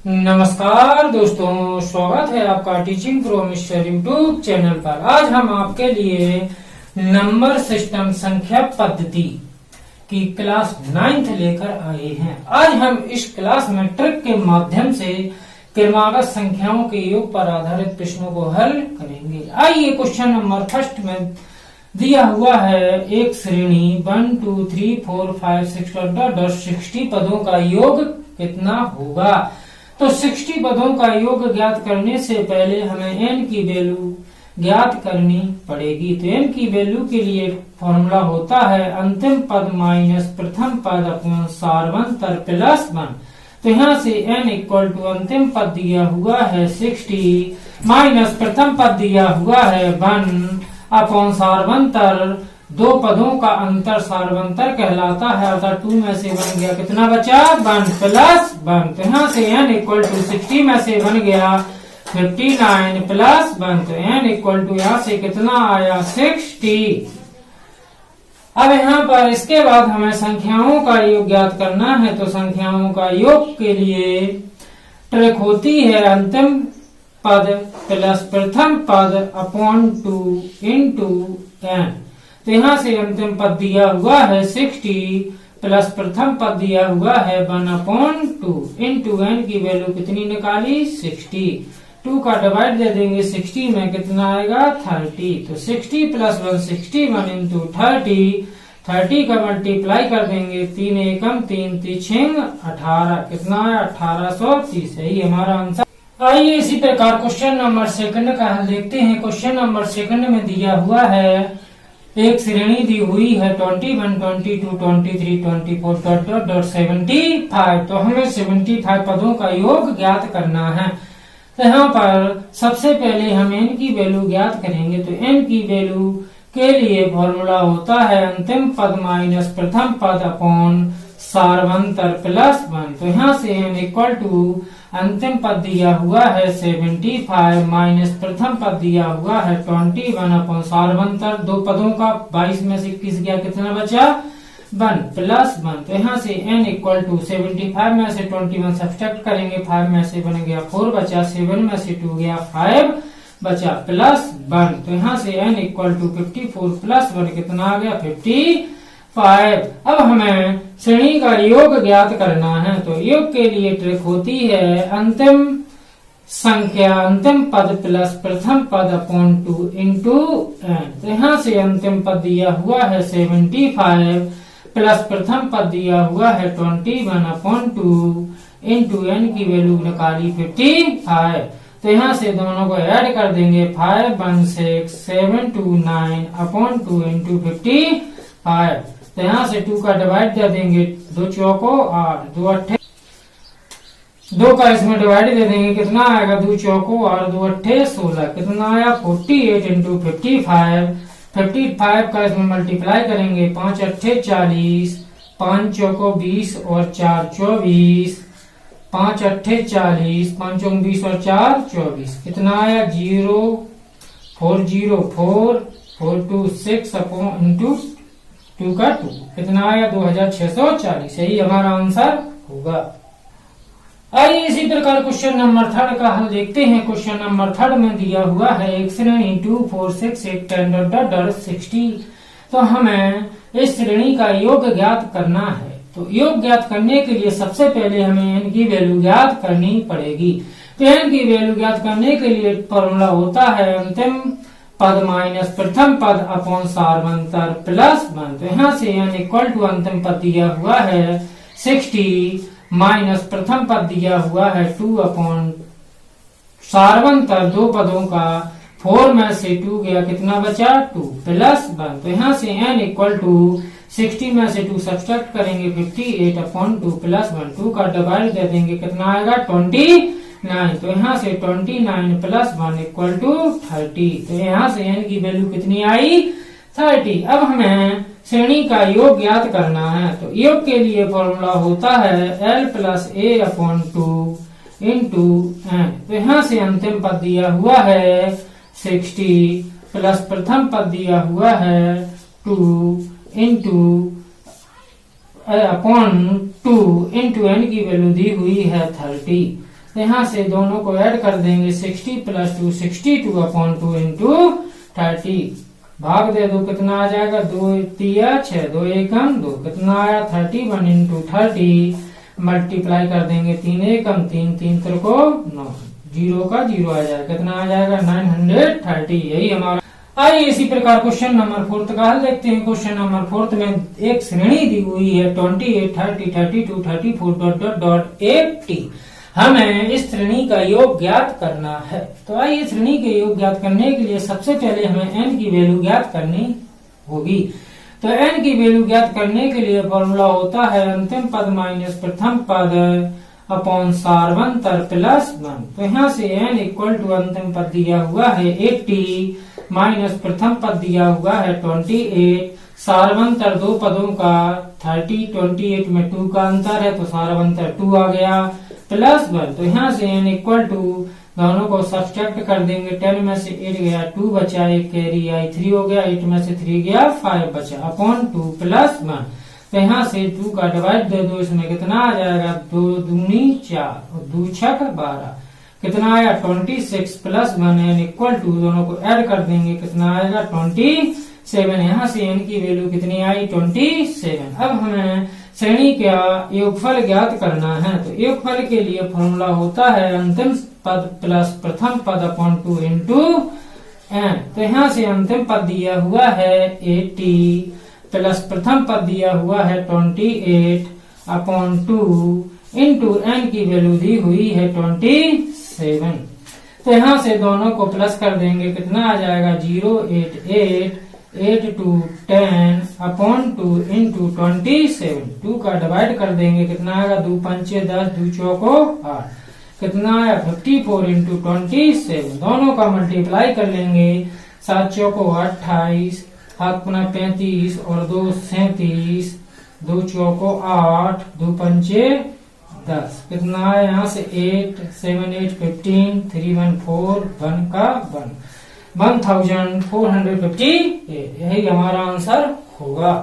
नमस्कार दोस्तों, स्वागत है आपका teaching pro mister YouTube channel पर। आज हम आपके लिए नंबर सिस्टम संख्या पद्धति की क्लास 9th लेकर आए हैं। आज हम इस क्लास में ट्रिक के माध्यम से क्रमागत संख्याओं के योग पर आधारित प्रश्नों को हल करेंगे। आइए क्वेश्चन नंबर फर्स्ट में दिया हुआ है एक श्रेणी 1 2 3 4 5 6 60 पदों का योग कितना होगा। तो 60 पदों का योग ज्ञात करने से पहले हमें n की वैल्यू ज्ञात करनी पड़ेगी। तो n की वैल्यू के लिए फॉर्मूला होता है अंतिम पद माइनस प्रथम पद अपॉन सारवंतर प्लस 1। तो यहाँ से n इक्वल टू अंतिम पद दिया हुआ है 60 माइनस प्रथम पद दिया हुआ है 1 अपॉन सारवंतर, दो पदों का अंतर सारवंतर कहलाता है, अर्थात 2 में से बन गया कितना बचा 1 प्लस 1। तो यहाँ से n इक्वल टू 60 में से बन गया 59 प्लस 1। तो n इक्वल टू यहाँ से कितना आया 60। अब यहाँ पर इसके बाद हमें संख्याओं का योग ज्ञात करना है। तो संख्याओं का योग के लिए ट्रिक होती है अंतिम पद प्लस प्रथम पद अपॉन 2 इंटू n। तो यहाँ से अंतिम पद दिया हुआ है 60 प्लस प्रथम पद दिया हुआ है 1 अपॉन 2 इंटू n की वैल्यू कितनी निकाली 60। 2 का डिवाइड दे देंगे 60 में कितना आएगा 30। तो 60 प्लस 1 61 इंटू 30 का मल्टीप्लाई कर देंगे 3 एकम 3 3 18 कितना है 1830। यही हमारा आंसर। आइए इसी प्रकार क्वेश्चन नंबर सेकंड का हल देखते हैं। क्वेश्चन नंबर सेकंड में दिया हुआ है एक श्रेणी दी हुई है 21 22 23 24 75। तो हमें 75 पदों का योग ज्ञात करना है। तो यहाँ पर सबसे पहले हम n की वैल्यू ज्ञात करेंगे। तो n की वैल्यू के लिए फॉर्मूला होता है अंतिम पद माइनस प्रथम पद अपॉन सारवंतर प्लस 1। तो यहाँ से n इक्वल टू अंतिम पद दिया हुआ है 75 माइनस प्रथम पद दिया हुआ है 21 अपॉन सारवंतर, दो पदों का 22 में से 21 गया कितना बचा 1 प्लस 1। तो यहाँ से n इक्वल टू 75 में से 21 सब्ट्रैक्ट करेंगे, 5 में से बन गया 4 बचा, 7 में से 2 गया 5 बचा प्लस 1। तो यहाँ से n इक्वल टू 54 प्लस 1 कितना आ गया 55। अब हमें श्रेणी का योग ज्ञात करना है। तो योग के लिए ट्रिक होती है अंतिम संख्या अंतिम पद प्लस प्रथम पद अपॉन 2 इंटू n। तो यहाँ से अंतिम पद दिया हुआ है 75 प्लस प्रथम पद दिया हुआ है 21 अपॉन 2 इंटू n की वैल्यू निकाली 55। तो यहाँ से दोनों को ऐड कर देंगे 5 1 6 7 2 9 अपॉन 2 इंटू 55। तो यहाँ से 2 का डिवाइड दे देंगे 2 चौको 8 2 अट्ठे 2 का इसमें डिवाइड दे देंगे कितना आएगा 2 चौको और 2 अट्ठे 16 कितना आया 48 इंटू 55 का इसमें मल्टीप्लाई करेंगे 5 अट्ठे 40 5 चौको 20 और 4 24 5 अट्ठे 40 5 चौको 20 और 4 24 कितना आया 0 4 0 4 4 2 6 अपॉन इंटू 2 का 2 कितना आया 2640। यही हमारा आंसर होगा। आइए इसी प्रकार क्वेश्चन नंबर 3 का हल देखते हैं। क्वेश्चन नंबर 3 में दिया हुआ है एक श्रेणी 2 4 6 8 10 60। तो हमें इस श्रेणी का योग ज्ञात करना है। तो योग ज्ञात करने के लिए सबसे पहले हमें n की वैल्यू ज्ञात करनी पड़ेगी। तो n की वैल्यू ज्ञात करने के लिए फॉर्मूला होता है अंतिम पद माइनस प्रथम पद अपॉन सारवंतर प्लस 1। तो यहाँ से n इक्वल टू अंतिम पद दिया हुआ है 60 माइनस प्रथम पद दिया हुआ है 2 अपॉन सारवंतर, दो पदों का 4 में से 2 गया कितना बचा 2 प्लस 1। तो यहाँ से n इक्वल टू 60 में से 2 सब्ट्रैक्ट करेंगे 58 अपॉन 2 प्लस 1। 2 का डिवाइड दे देंगे कितना आएगा 29। तो यहाँ से 29 प्लस 1 इक्वल टू 30। तो यहाँ से n की वैल्यू कितनी आई 30। अब हमें श्रेणी का योग ज्ञात करना है। तो योग के लिए फॉर्मूला होता है l plus a upon 2 into n। तो यहाँ से अंतिम पद दिया हुआ है 60 प्लस प्रथम पद दिया हुआ है 2 इंटू अपॉन 2 इंटू n की वैल्यू दी हुई है 30। तो यहाँ से दोनों को ऐड कर देंगे 60 + 2 62 अपॉन 2 इंटू 30 भाग दे दो कितना आ जाएगा 2 तिया 6 2 एकम 2 कितना आया 31 इंटू 30 मल्टीप्लाई कर देंगे 3 एकम 3 3 त्रिको 9 0 का 0 आ जाएगा कितना आ जाएगा 930 यही हमारा। आइए इसी प्रकार क्वेश्चन नंबर 4 का हल देखते हैं। क्वेश्चन नंबर 4 में एक श्रेणी दी हुई है 28 30 32 34 डॉट डॉट डॉट 80। हमें इस श्रेणी का योग ज्ञात करना है। तो आइए श्रेणी के योग ज्ञात करने के लिए सबसे पहले हमें n की वैल्यू ज्ञात करनी होगी। तो n की वैल्यू ज्ञात करने के लिए फॉर्मूला होता है अंतिम पद माइनस प्रथम पद अपॉन सारवंतर प्लस 1। तो यहाँ से n इक्वल टू अंतिम पद दिया हुआ है 80 माइनस प्रथम पद दिया हुआ है 28 सारवंतर दो पदों का 30 28 में 2 का अंतर है तो सारवंतर 2 आ गया प्लस 1। तो यहाँ से n इक्वल टू दोनों को सब्सट्रैक्ट कर देंगे 10 में से 8 गया 2 बचा 1 कैरी आई 3 हो गया 8 में से 3 गया 5 बचा अपॉन 2 प्लस 1। तो यहाँ से 2 का डिवाइड दे दो इसमें कितना आ जाएगा 2 दूनी 4 और 2 छक 12 कितना आया 26 प्लस 1 n इक्वल टू दोनों को ऐड कर देंगे कितना आएगा 27। यहाँ से n की वैल्यू कितनी आई 27। अब हमें श्रेणी का योगफल ज्ञात करना है। तो योगफल के लिए फॉर्मूला होता है अंतिम पद प्लस प्रथम पद अपॉन 2 इंटू n। तो यहाँ से अंतिम पद दिया हुआ है 80 प्लस प्रथम पद दिया हुआ है 28 अपॉन 2 इंटू n की वैल्यू दी हुई है 27। तो यहाँ से दोनों को प्लस कर देंगे कितना आ जाएगा 088 8 to 10 अपॉन 2 इंटू 27। 2 का डिवाइड कर देंगे कितना आएगा 2 पंचे 10 2 चौको 8 कितना आया 54 इंटू 27। दोनों का मल्टीप्लाई कर लेंगे 7 चौको 28 हाथ पुनः 35 और 2 37 2 चौको 8 2 पंचे 10 कितना है यहाँ से 8 7 8 15 3 1 4 1 का 1458 यही हमारा आंसर होगा।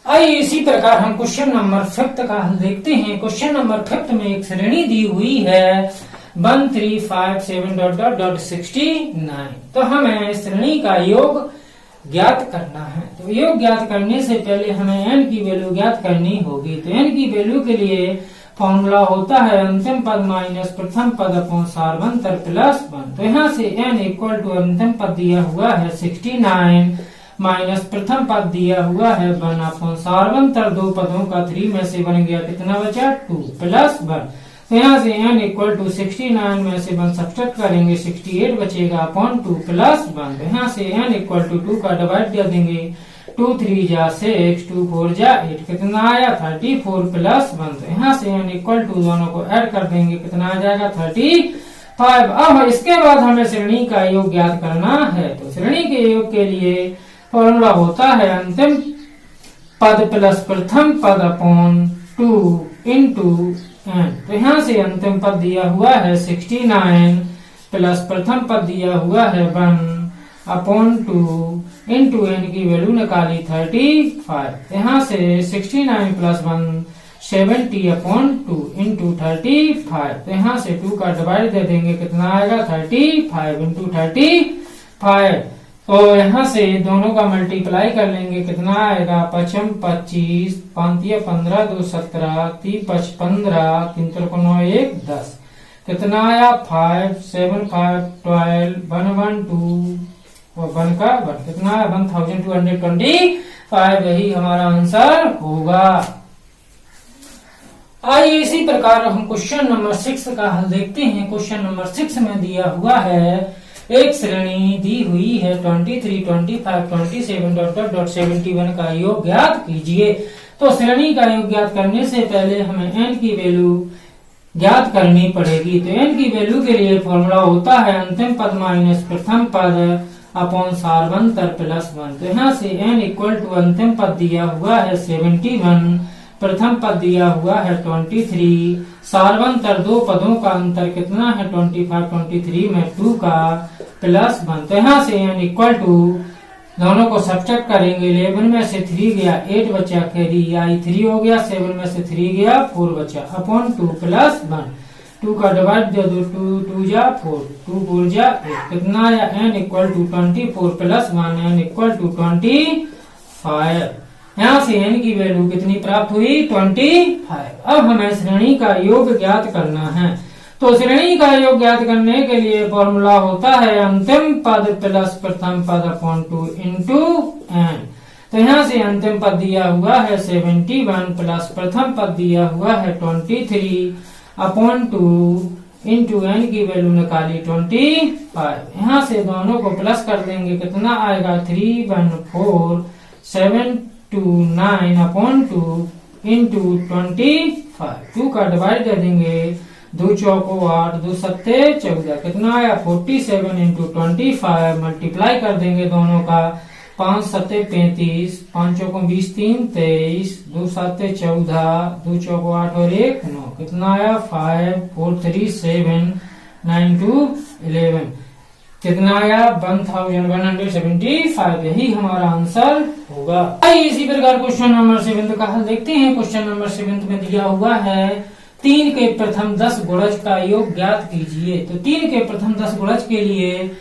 आइए इसी प्रकार हम क्वेश्चन नंबर 5 का हल देखते हैं। क्वेश्चन नंबर 5 में एक श्रेणी दी हुई है 1357 डॉट डॉट डॉट 69। तो हमें श्रेणी का योग ज्ञात करना है। तो योग ज्ञात करने से पहले हमें n की वैल्यू ज्ञात करनी होगी। तो n की वैल्यू के लिए फॉर्मूला होता है अंतिम पद माइनस प्रथम पद अपॉन सारवंतर प्लस 1। तो यहाँ से n इक्वल टू अंतिम पद दिया हुआ है 69 माइनस प्रथम पद दिया हुआ है 1 अपॉन सारवंतर दो पदों का 3 में से बन गया कितना बचा 2 प्लस 1। तो यहाँ से n इक्वल टू 69 में से 1 सब्ट्रैक्ट करेंगे 68 बचेगा अपॉन 2 प्लस 1। तो यहाँ से n इक्वल टू 2 का डिवाइड दे देंगे 2 3 जा 6 2 4 जा 8 कितना आया 34 प्लस 1। तो यहाँ से n इक्वल टू दोनों को ऐड कर देंगे कितना आ जाएगा 35। अब इसके बाद हमें श्रेणी का योग ज्ञात करना है। तो श्रेणी के योग के लिए फॉर्मूला होता है अंतिम पद प्लस प्रथम पद अपॉन 2 इंटू n। तो यहाँ से अंतिम पद दिया हुआ है 69 प्लस प्रथम पद दिया हुआ है 1 अपॉन 2 इंटू n की वैल्यू निकाली 35। यहाँ से 69 प्लस 1 70 अपॉन 2 इंटू 35। तो यहाँ से 2 का डिवाइड दे देंगे कितना आएगा 35 इंटू 35। तो यहाँ से दोनों का मल्टीप्लाई कर लेंगे कितना आएगा 55 25 5 15 2 17 3 5 15 3 3 9 1 10 कितना आया 5 7 5 12 1 1 2 और 1 का 1 कितना है 1225 यही हमारा आंसर होगा। आइए इसी प्रकार हम क्वेश्चन नंबर 6 का हल देखते हैं। क्वेश्चन नंबर 6 में दिया हुआ है एक श्रेणी दी हुई है 23 25 27 डॉट डॉट डॉट 71 का योग ज्ञात कीजिए। तो श्रेणी का योग ज्ञात करने से पहले हमें n की वैल्यू ज्ञात करनी पड़ेगी। तो n की वैल्यू के लिए फॉर्मूला होता है अंतिम पद माइनस प्रथम पद अपॉन सारवंतर प्लस 1। तो यहाँ से n इक्वल टू अंतिम पद दिया हुआ है 71 प्रथम पद दिया हुआ है 23 सारवंतर दो पदों का अंतर कितना है 25 23 में 2 का प्लस 1। तो यहाँ से n इक्वल टू दोनों को सब्ट्रैक्ट करेंगे 11 में से 3 गया 8 बचा कैरी आई 3 हो गया 7 में से 3 गया 4 बचा अपॉन 2 प्लस 1। 2 का डिवाइड दे दो, 2 2 जा 4, 2 4 जा 8, कितना आया n equal to 24 plus 1 n equal to 25। यहाँ से n की वैल्यू कितनी प्राप्त हुई 25। अब हमें श्रेणी का योग ज्ञात करना है। तो श्रेणी का योग ज्ञात करने के लिए फॉर्मूला होता है अंतिम पद प्लस प्रथम पद अपॉन 2 इंटू n। तो यहाँ से अंतिम पद दिया हुआ है 71 प्लस प्रथम पद दिया हुआ है 23 अपॉन 2 इंटू n की वैल्यू निकाली 25। यहाँ से दोनों को प्लस कर देंगे, कितना आएगा 314 729 अपॉन 2 इंटू 25। 2 का डिवाइड कर देंगे, 2 चौको 8, 2 सत्ते 14, कितना आया 47 इंटू 25। मल्टीप्लाई कर देंगे दोनों का, 5 सत्ते 35, 5 चौको 20, 3 23, 2 सत्ते 14, 2 चौको 8 और 1 9, कितना आया 5 4 3 7 9 2 11, कितना आया 1175। यही हमारा आंसर होगा। इसी प्रकार क्वेश्चन नंबर 7 का हल देखते हैं। क्वेश्चन नंबर 7 में दिया हुआ है 3 के प्रथम 10 गुणज का योग ज्ञात कीजिए। तो 3 के प्रथम 10 गुणज के लिए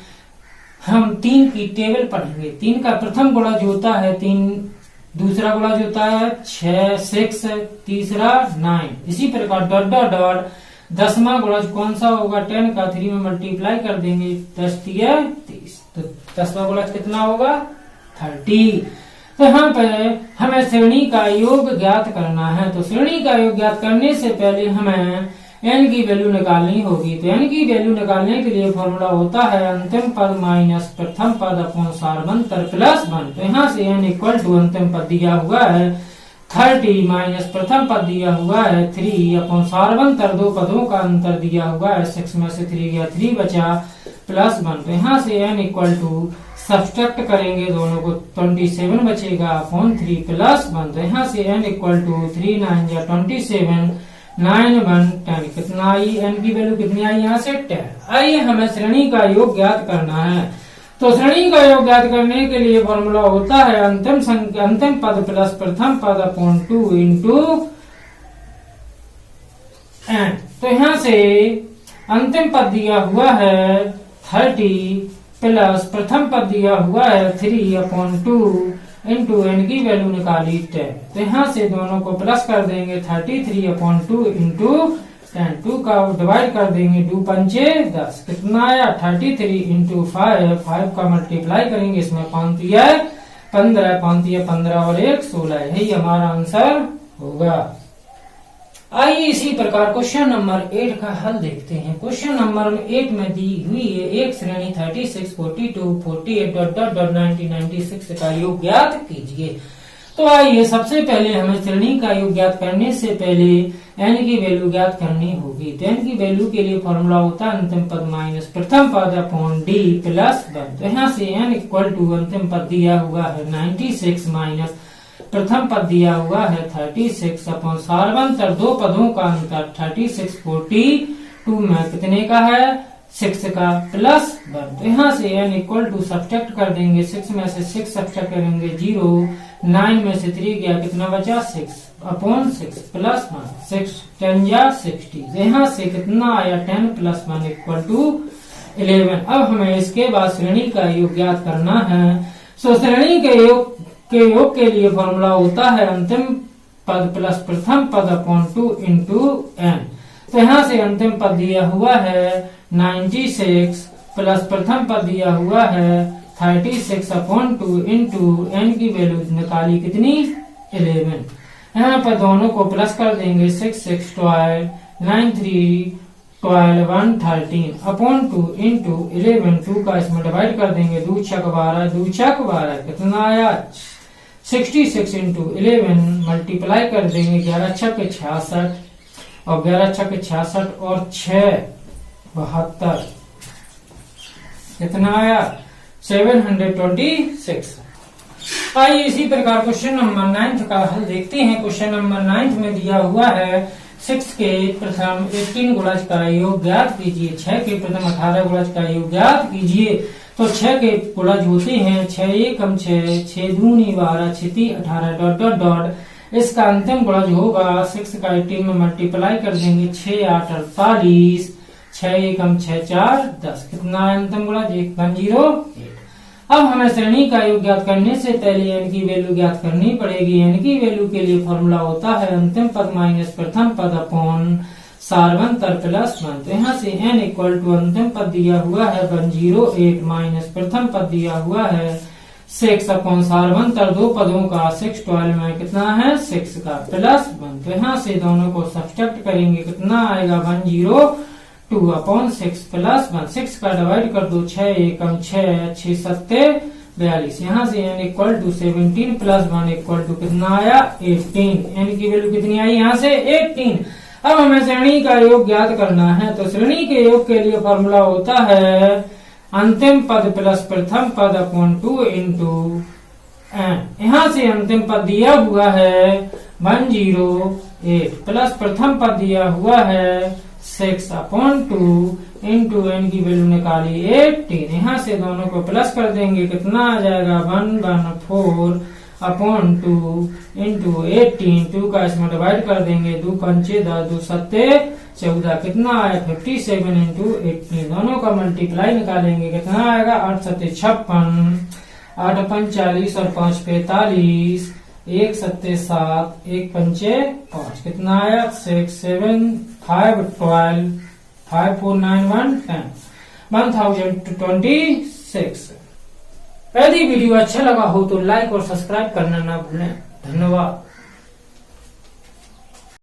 हम 3 की टेबल पढ़ेंगे। 3 का प्रथम गुणज होता है 3, दूसरा गुणज होता है 6 6, तीसरा 9। इसी प्रकार डॉट डॉट डॉट 10वां गुणज कौन सा होगा, 10 का 3 में मल्टीप्लाई कर देंगे, 10 30। तो 10वां गुणज कितना होगा 30। तो यहाँ पर हमें श्रेणी का योग ज्ञात करना है। तो श्रेणी का योग ज्ञात करने से पहले हमें n की वैल्यू निकालनी होगी। तो n की वैल्यू निकालने के लिए फॉर्मूला होता है अंतिम पद माइनस प्रथम पद अपॉन सारवंतर प्लस 1। तो यहाँ से n इक्वल टू अंतिम पद दिया हुआ है 30 माइनस प्रथम पद दिया हुआ है 3 अपॉन सारवंतर, दो पदों का अंतर दिया हुआ है, 6 में से 3 गया 3 बचा प्लस 1। तो यहाँ से n इक्वल टू सब्सट्रैक्ट करेंगे दोनों को, 27 बचेगा अपॉन 3 प्लस 1। तो यहाँ से n इक्वल टू 3 9 या 27 9 1 10, कितना आई n की वैल्यू कितनी आई यहाँ से 10। आइए हमें श्रेणी का योग ज्ञात करना है। तो श्रेणी का योग ज्ञात करने के लिए फॉर्मूला होता है अंतिम पद प्लस प्रथम पद अपॉन 2 इंटू n। तो यहाँ से अंतिम पद दिया हुआ है 30 प्लस प्रथम पद दिया हुआ है 3 अपॉन 2 इंटू n की वैल्यू निकाली 10। तो यहाँ से दोनों को प्लस कर देंगे, 33 अपॉन 2 इंटू 10, 2 का डिवाइड कर देंगे, 2 पंचे 10, कितना आया 33 इंटू 5, 5 का मल्टीप्लाई करेंगे, इसमें 5 दिया 15, 5 दिया 15 और 1 16, यही हमारा आंसर होगा। आइए इसी प्रकार क्वेश्चन नंबर 8 का हल देखते हैं। क्वेश्चन नंबर 8 में दी हुई है एक श्रेणी 36 42 48 डॉट डॉट डॉट 90 96 का योग ज्ञात कीजिए। तो आइए सबसे पहले हमें श्रेणी का योग ज्ञात करने से पहले n की वैल्यू ज्ञात करनी होगी। तो n की वैल्यू के लिए फॉर्मूला होता है अंतिम पद माइनस प्रथम पद अपॉन d प्लस 1। तो यहाँ से n इक्वल टू अंतिम पद दिया हुआ है 96 माइनस प्रथम पद दिया हुआ है 36 अपॉन सारवंतर, दो पदों का अंतर 36 42 में कितने का है 6 का प्लस 1। तो यहाँ से n इक्वल टू सब्सट्रैक्ट कर देंगे, 6 में से 6 सब्सट्रैक्ट करेंगे 0, 9 में से 3 गया, कितना बचा 6 अपॉन 6 प्लस 1, 6 10 या 60। यहाँ से कितना आया 10 प्लस 1 इक्वल टू 11। अब हमें इसके बाद श्रेणी का योग ज्ञात करना है। सो श्रेणी के योग के लिए फॉर्मूला होता है अंतिम पद प्लस प्रथम पद अपॉन 2 इंटू n। तो यहाँ से अंतिम पद दिया हुआ है 96 प्लस प्रथम पद दिया हुआ है 36 अपॉन 2 इंटू n की वैल्यू निकाली कितनी 11। यहाँ पर दोनों को प्लस कर देंगे, 6 6 12 9 3 12 1 13 अपॉन 2 इंटू 11, 2 का इसमें डिवाइड कर देंगे, 2 छक 12 2 छक 12, कितना आया 66 इंटू 11 मल्टीप्लाई कर देंगे, 11 छक 66 और 11 छक 66 और 6 72, कितना आया 726। आइए इसी प्रकार क्वेश्चन नंबर 9 का हल देखते हैं। क्वेश्चन नंबर 9 में दिया हुआ है 6 के प्रथम 18 गुणज का योग ज्ञात कीजिए। 6 के प्रथम 18 गुणज का योग ज्ञात कीजिए। तो 6 के गुणज होते हैं 6 1 6, 6 2 12, 6 3 18 डॉट डॉट डॉट इसका अंतिम गुणा जो होगा 6 का 18 में मल्टीप्लाई कर देंगे, 6 8 48, 6 एकम 6 4 10, कितना है अंतिम गुणा 108। अब हमें श्रेणी का योग ज्ञात करने से पहले n की वैल्यू ज्ञात करनी पड़ेगी। n की वैल्यू के लिए फॉर्मूला होता है अंतिम पद माइनस प्रथम पद अपॉन सार्वंतर प्लस 1। तो यहाँ से n इक्वल टू अंतिम पद दिया हुआ है 108 माइनस प्रथम पद दिया हुआ है 6 अपॉन सार्वंतर दो पदों का 6 12 में कितना है 6 का प्लस 1। तो यहाँ से दोनों को सब्सट्रैक्ट करेंगे, कितना आएगा 102 अपॉन 6 प्लस 1। 6 का डिवाइड कर दो, 6 एकम 6 6 सत्ते 42। यहाँ से n equal to 17 plus 1 equal to कितना आया 18। n की वैल्यू कितनी आई यहाँ से 18। अब हमें श्रेणी का योग ज्ञात करना है। तो श्रेणी के योग के लिए फॉर्मूला होता है अंतिम पद प्लस प्रथम पद अपॉन 2 इंटू n। यहाँ से अंतिम पद दिया हुआ है 108 प्लस प्रथम पद दिया हुआ है 6 अपॉन 2 इंटू n की वैल्यू निकाली 18। यहाँ से दोनों को प्लस कर देंगे, कितना आ जाएगा 114 अपॉन 2 इंटू 18। 2 का इसमें डिवाइड कर देंगे, 2 पंचे 10 2 सत्ते 14, कितना आया 57 इंटू 18। दोनों का मल्टीप्लाई निकालेंगे, कितना आएगा 8 सत्ते 56, 8 पंच 40 और 5 45, 1 सत्ते 7, 1 पंचे 5, कितना आया 6 7 5 12 5 4 9 1 10 1026। यदि वीडियो अच्छा लगा हो तो लाइक और सब्सक्राइब करना ना भूलें। धन्यवाद।